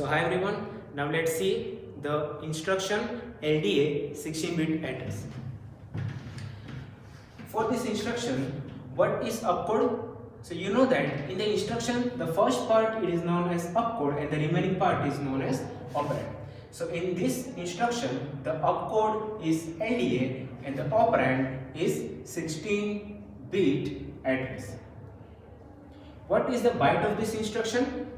So hi everyone, now let's see the instruction LDA 16-bit address. For this instruction, what is opcode? So you know that in the instruction, the first part it is known as opcode and the remaining part is known as operand. So in this instruction, the opcode is LDA and the operand is 16-bit address. What is the byte of this instruction?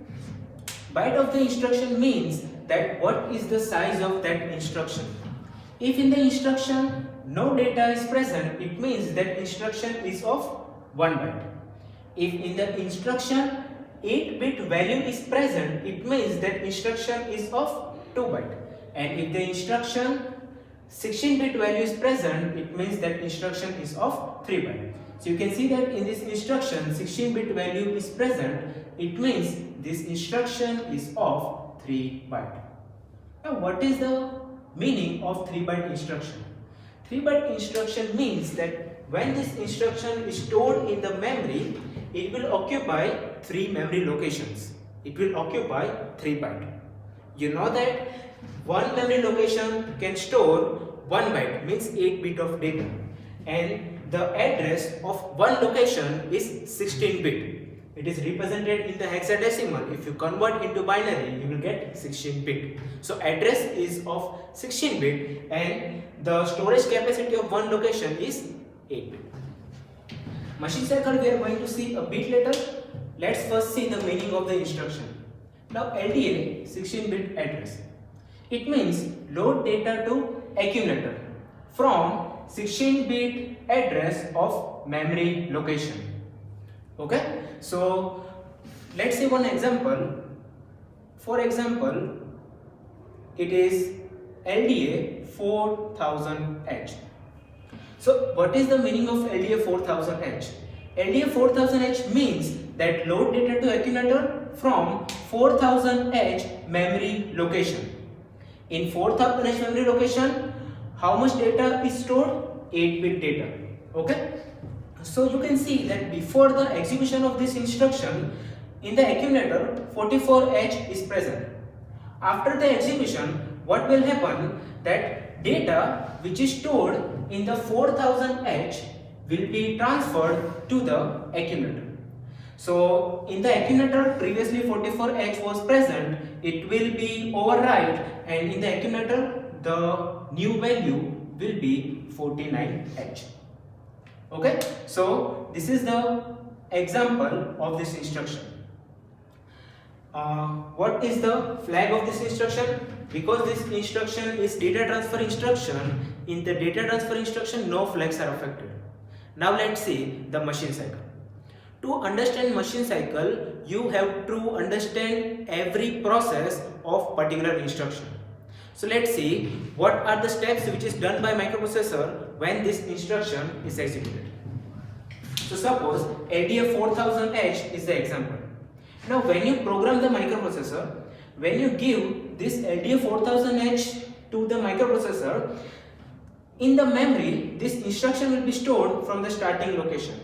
Byte of the instruction means that what is the size of that instruction. If in the instruction no data is present, it means that instruction is of 1 byte. If in the instruction 8-bit value is present, it means that instruction is of 2 byte. And if the instruction 16-bit value is present, it means that instruction is of 3 byte. So you can see that in this instruction 16-bit value is present, it means this instruction is of 3 byte. Now what is the meaning of 3 byte instruction? 3 byte instruction means that when this instruction is stored in the memory, it will occupy 3 memory locations. It will occupy 3 byte. You know that one memory location can store 1 byte, means 8 bit of data, and the address of one location is 16 bit. It is represented in the hexadecimal. If you convert into binary, you will get 16 bit. So address is of 16 bit and the storage capacity of one location is 8 bit. Machine cycle we are going to see a bit later. Let's first see the meaning of the instruction. Now LDA 16-bit address. It means load data to accumulator from 16-bit address of memory location. Okay, so let's see one example. For example, it is LDA 4000H. So what is the meaning of LDA 4000H? LDA 4000H means that load data to accumulator from 4000H memory location. In 4000H memory location, how much data is stored? 8-bit data. Okay. So you can see that before the execution of this instruction, in the accumulator 44H is present. After the execution, what will happen? That data which is stored in the 4000H will be transferred to the accumulator. So in the accumulator previously 44H was present, it will be override, and in the accumulator the new value will be 49H. Okay, so this is the example of this instruction. What is the flag of this instruction? Because this instruction is data transfer instruction, in the data transfer instruction no flags are affected. Now let's see the machine cycle. To understand machine cycle, you have to understand every process of particular instruction. So let's see what are the steps which is done by microprocessor when this instruction is executed. So suppose LDA 4000H is the example. Now when you program the microprocessor, when you give this LDA 4000H to the microprocessor, in the memory this instruction will be stored from the starting location.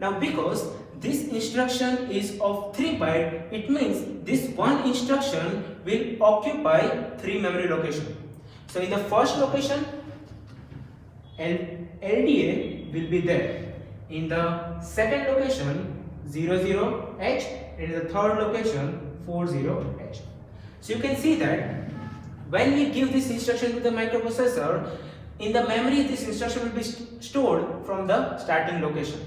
Now because this instruction is of 3 byte, it means this one instruction will occupy 3 memory locations. So in the first location, LDA will be there. In the second location, 00H, and in the third location, 40H. So you can see that when we give this instruction to the microprocessor, in the memory this instruction will be stored from the starting location.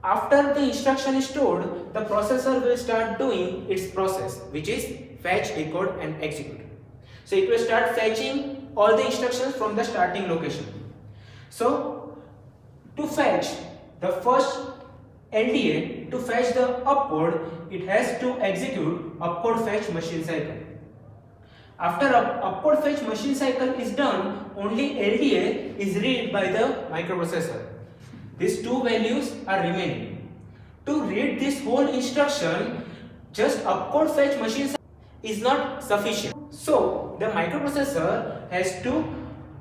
After the instruction is stored, the processor will start doing its process, which is fetch, decode and execute. So it will start fetching all the instructions from the starting location. So to fetch the first LDA, to fetch the opcode, it has to execute opcode fetch machine cycle. After opcode fetch machine cycle is done, only LDA is read by the microprocessor. These two values are remaining. To read this whole instruction, just opcode fetch machine cycle is not sufficient. So the microprocessor has to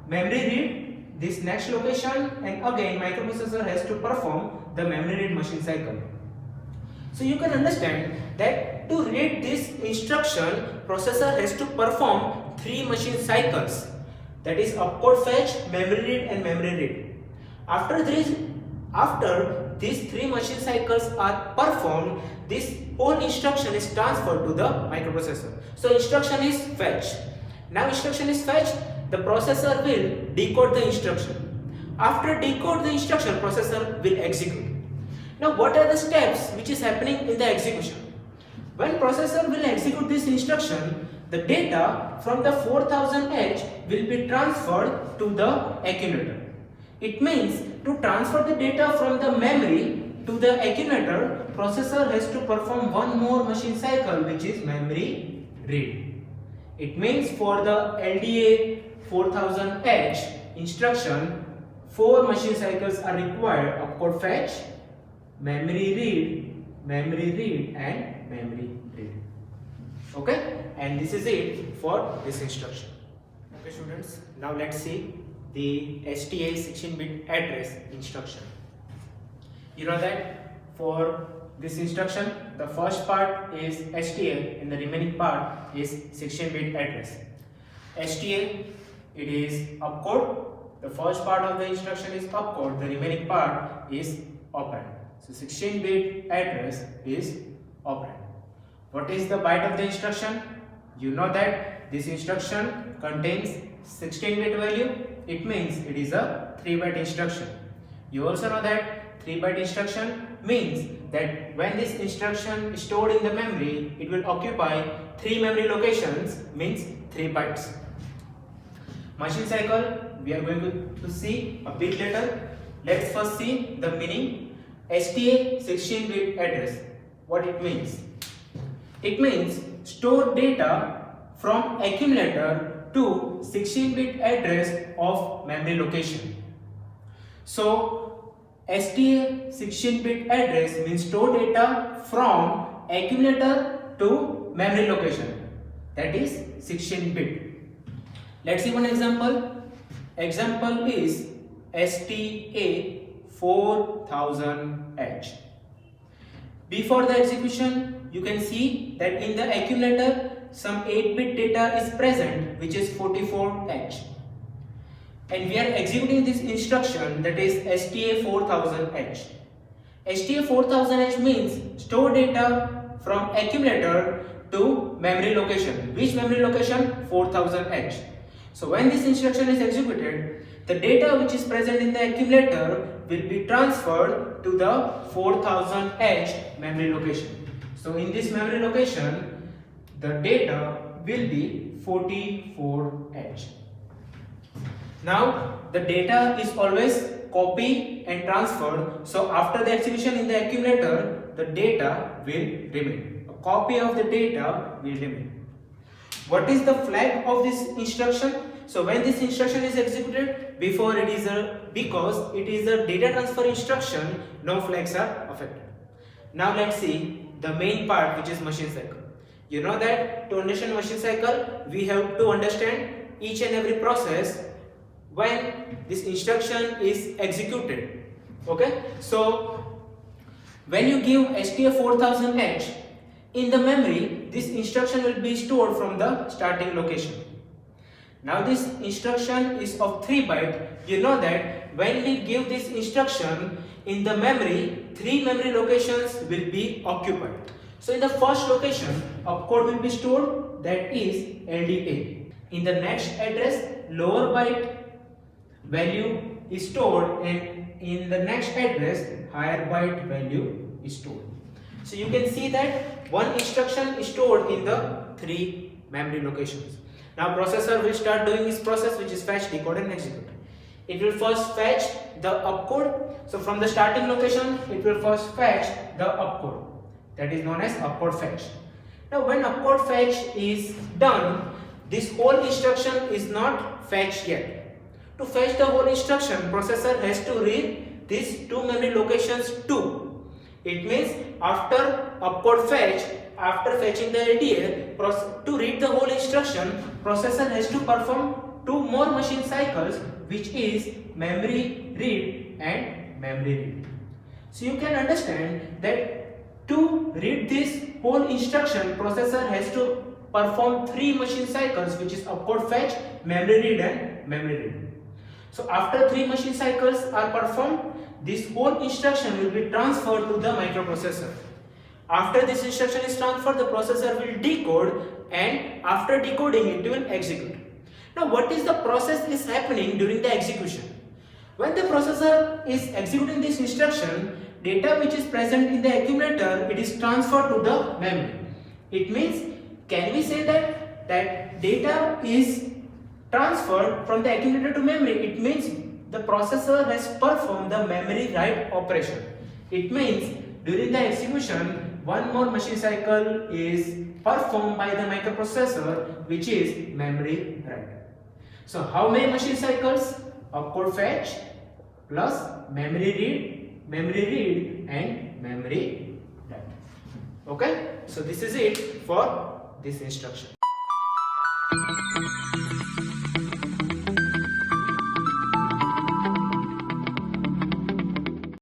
memory read this next location, and again microprocessor has to perform the memory read machine cycle. So you can understand that to read this instruction, processor has to perform 3 machine cycles. That is opcode fetch, memory read and memory read. After these 3 machine cycles are performed, this whole instruction is transferred to the microprocessor. So instruction is fetch. Now instruction is fetched, the processor will decode the instruction. After decode the instruction, processor will execute. Now what are the steps which is happening in the execution? When processor will execute this instruction, the data from the 4000H will be transferred to the accumulator. It means to transfer the data from the memory to the accumulator, processor has to perform one more machine cycle, which is memory read. It means for the LDA 4000H instruction, 4 machine cycles are required: opcode fetch, memory read and memory read. Okay, and this is it for this instruction. Okay students, now let's see the STA 16-bit address instruction. You know that for this instruction, the first part is STA and the remaining part is 16-bit address. STA, it is opcode. The first part of the instruction is opcode, the remaining part is operand. So 16-bit address is operand. What is the byte of the instruction? You know that this instruction contains 16-bit value. It means it is a 3-byte instruction. You also know that 3-byte instruction means that when this instruction is stored in the memory, it will occupy 3 memory locations, means 3 bytes. Machine cycle we are going to see a bit later. Let's first see the meaning. STA 16-bit address. What it means? It means store data from accumulator to 16-bit address of memory location. So STA 16-bit address means store data from accumulator to memory location, that is 16-bit. Let's see one example. Example is STA 4000H. Before the execution, you can see that in the accumulator some 8-bit data is present, which is 44H. And we are executing this instruction, that is STA 4000H. STA 4000H means store data from accumulator to memory location. Which memory location? 4000H. So when this instruction is executed, the data which is present in the accumulator will be transferred to the 4000H memory location. So in this memory location, the data will be 44H. Now the data is always copied and transferred. So after the execution in the accumulator, the data will remain. A copy of the data will remain. What is the flag of this instruction? So when this instruction is executed, because it is a data transfer instruction, no flags are affected. Now let's see the main part, which is machine cycle. You know that to understand machine cycle, we have to understand each and every process when this instruction is executed. Okay, so when you give STA 4000H in the memory, this instruction will be stored from the starting location. Now this instruction is of 3 bytes. You know that when we give this instruction in the memory, 3 memory locations will be occupied. So in the first location, opcode will be stored, that is LDA. In the next address, lower byte value is stored, and in the next address, higher byte value is stored. So you can see that one instruction is stored in the 3 memory locations. Now processor will start doing this process, which is fetch, decode and execute. It will first fetch the opcode. So from the starting location, it will first fetch the opcode. That is known as opcode fetch. Now when opcode fetch is done, this whole instruction is not fetched yet. To fetch the whole instruction, processor has to read these 2 memory locations too. It means after opcode fetch, after fetching the LDA, to read the whole instruction, processor has to perform 2 more machine cycles, which is memory read and memory read. So you can understand that To read this whole instruction, processor has to perform 3 machine cycles, which is opcode fetch, memory read and memory read. So after 3 machine cycles are performed, this whole instruction will be transferred to the microprocessor. After this instruction is transferred, the processor will decode, and after decoding it will execute. Now what is the process is happening during the execution? When the processor is executing this instruction, data which is present in the accumulator, it is transferred to the memory. It means, can we say that data is transferred from the accumulator to memory? It means the processor has performed the memory write operation. It means during the execution, one more machine cycle is performed by the microprocessor, which is memory write. So how many machine cycles? Opcode fetch plus memory read and memory write. Okay, so this is it for this instruction.